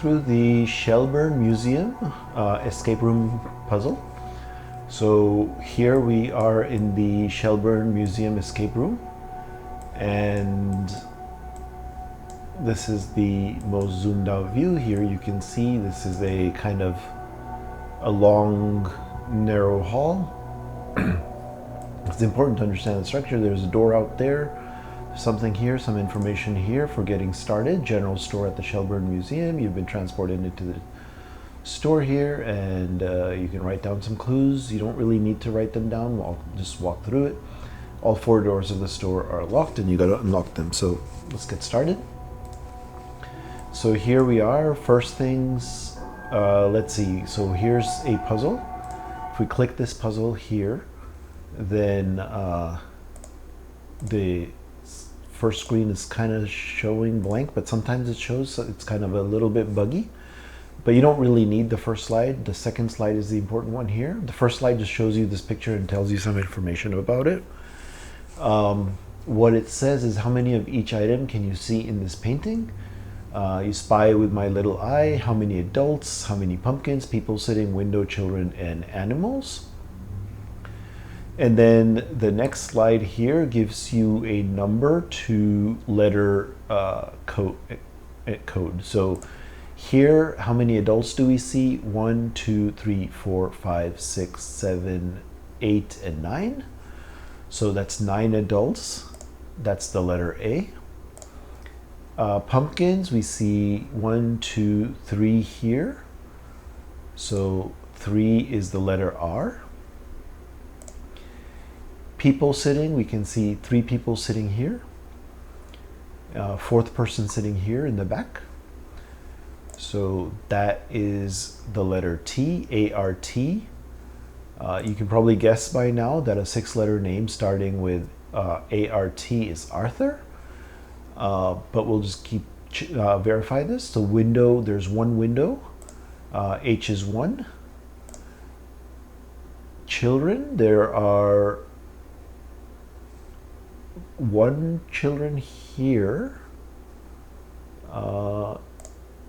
Through the Shelburne Museum escape room puzzle. So here we are in the Shelburne Museum escape room, and this is the most zoomed out view. Here you can see this is a kind of a long, narrow hall. It's important to understand the structure. There's a door out there, something here, some information here for getting started. General store at the Shelburne Museum. You've been transported into the store here, and you can write down some clues. You don't really need to write them down. I'll just walk through it. All 4 doors of the store are locked, and you got to unlock them. So let's get started. So here we are. First things, let's see. So here's a puzzle. If we click this puzzle here, then the first screen is kind of showing blank, but sometimes it shows, so it's kind of a little bit buggy. But you don't really need the first slide. The second slide is the important one here. The first slide just shows you this picture and tells you some information about it. What it says is how many of each item can you see in this painting? You spy with my little eye. How many adults? How many pumpkins? People sitting, window, children, and animals. And then the next slide here gives you a number to letter code. So here, how many adults do we see? 1, 2, 3, 4, 5, 6, 7, 8, and 9. So that's 9 adults. That's the letter A. Pumpkins, we see 1, 2, 3 here. So 3 is the letter R. People sitting, we can see 3 people sitting here. 4th person sitting here in the back. So that is the letter T, A-R-T. You can probably guess by now that a 6-letter name starting with A-R-T is Arthur. But we'll just keep verify this. So window, there's 1 window. H is 1. Children, there are 1 children here.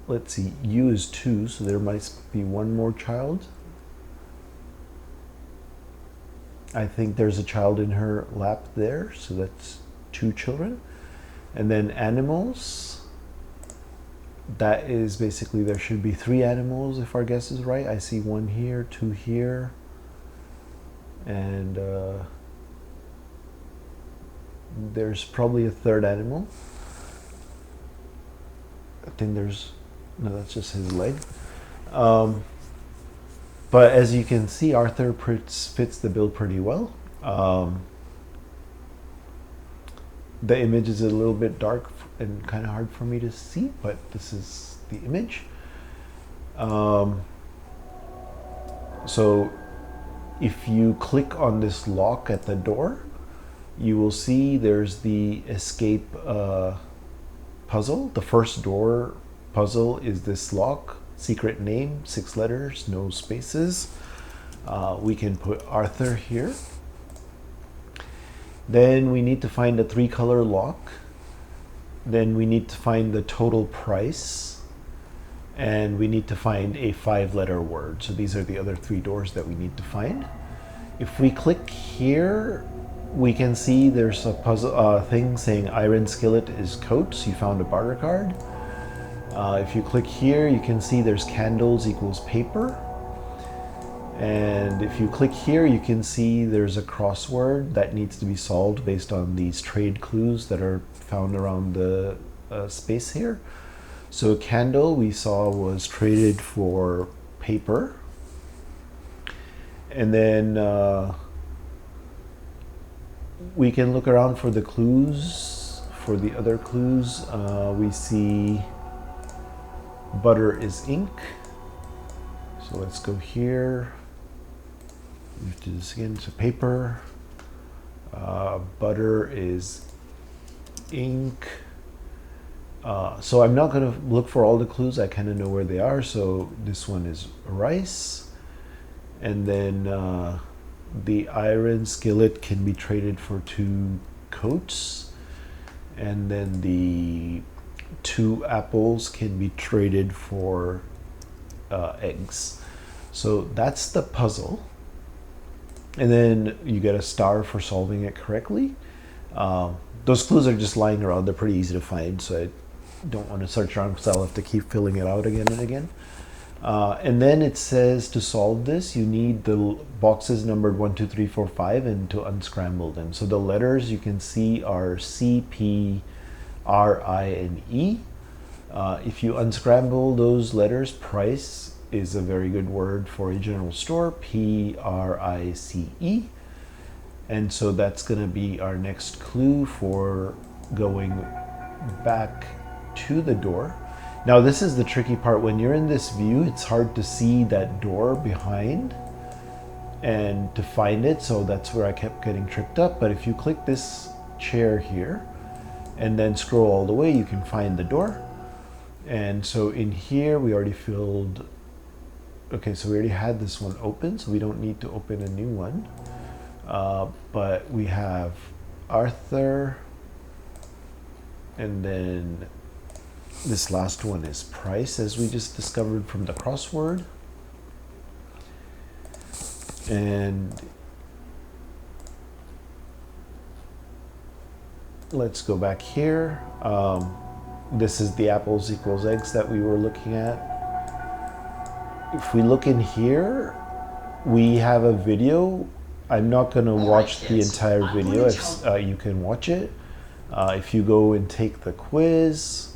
Let's see, U is 2, so there might be 1 more child. I think there's a child in her lap there, so that's 2 children. And then animals, that is basically, there should be 3 animals if our guess is right. I see 1 here, 2 here, and there's probably a 3rd animal. I think there's, no, that's just his leg. But as you can see, Arthur fits the bill pretty well. The image is a little bit dark and kind of hard for me to see, but this is the image. So if you click on this lock at the door, you will see there's the escape puzzle. The first door puzzle is this lock, secret name, 6 letters, no spaces. We can put Arthur here. Then we need to find a 3-color lock. Then we need to find the total price. And we need to find a 5-letter word. So these are the other 3 doors that we need to find. If we click here, we can see there's a puzzle thing saying iron skillet is coats. You found a barter card. If you click here, you can see there's candles equals paper. And if you click here, you can see there's a crossword that needs to be solved based on these trade clues that are found around the space here. So candle we saw was traded for paper. And then we can look around for the clues. For the other clues, we see butter is ink. So let's go here. We have to do this again. So paper, butter is ink. So I'm not going to look for all the clues. I kind of know where they are. So this one is rice. And then the iron skillet can be traded for 2 coats. And then the 2 apples can be traded for eggs. So that's the puzzle. And then you get a star for solving it correctly. Those clues are just lying around. They're pretty easy to find, so I don't want to search around because I'll have to keep filling it out again and again. And then it says to solve this, you need the boxes numbered 1, 2, 3, 4, 5 and to unscramble them. So the letters you can see are C, P, R, I, and E. If you unscramble those letters, price is a very good word for a general store, P-R-I-C-E. And so that's going to be our next clue for going back to the door. Now this is the tricky part. When you're in this view, it's hard to see that door behind and to find it, so that's where I kept getting tripped up. But if you click this chair here and then scroll all the way, you can find the door. And so in here we already filled, okay, so we already had this one open, so we don't need to open a new one. But we have Arthur, and then this last one is price, as we just discovered from the crossword. And let's go back here. This is the apples equals eggs that we were looking at. If we look in here, we have a video. I'm not going to watch the entire video. You can watch it. If you go and take the quiz,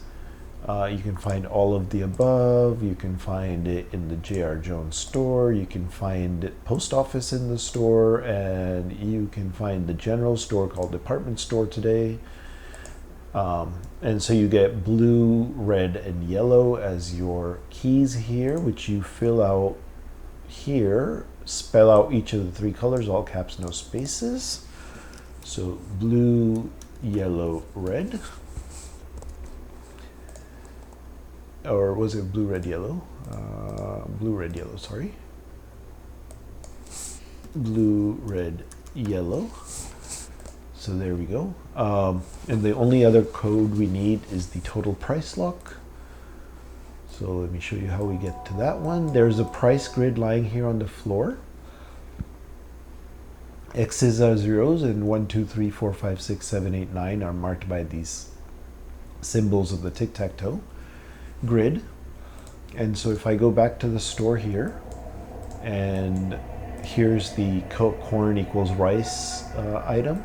you can find all of the above. You can find it in the J.R. Jones store. You can find post office in the store, and you can find the general store called department store today. And so you get blue, red, and yellow as your keys here, which you fill out here. Spell out each of the 3 colors, all caps, no spaces. So blue, yellow, red. Or was it blue, red, yellow? Blue, red, yellow, sorry. Blue, red, yellow. So there we go. And the only other code we need is the total price lock. So let me show you how we get to that one. There's a price grid lying here on the floor. X's are zeros, and 1, 2, 3, 4, 5, 6, 7, 8, 9 are marked by these symbols of the tic-tac-toe grid. And so if I go back to the store here, and here's the corn equals rice item.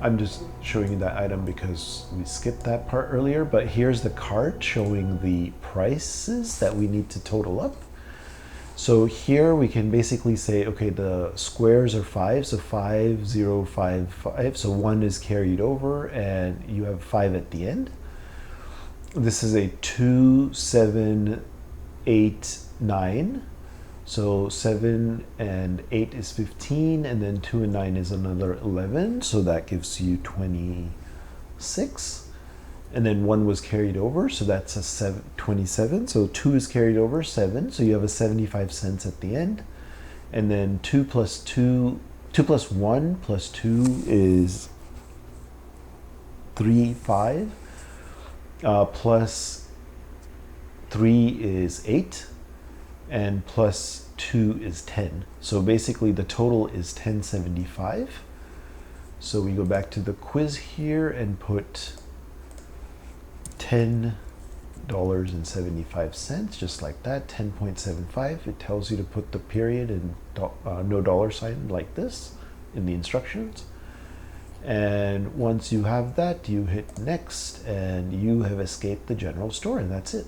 I'm just showing you that item because we skipped that part earlier, but here's the cart showing the prices that we need to total up. So here we can basically say, okay, the squares are 5, so 5, 0, 5, 5, so 1 is carried over and you have 5 at the end. This is a 2, 7, 8, 9. So 7 and 8 is 15, and then 2 and 9 is another 11, so that gives you 26. And then 1 was carried over, so that's a 27. So 2 is carried over, 7, so you have a 75 cents at the end. And then 2 plus 1 plus 2 is 3, 5. Plus 3 is 8. And plus 2 is 10. So basically the total is 10.75. So we go back to the quiz here and put $10.75, just like that, 10.75. It tells you to put the period and no dollar sign like this in the instructions. And once you have that, you hit next and you have escaped the general store, and that's it.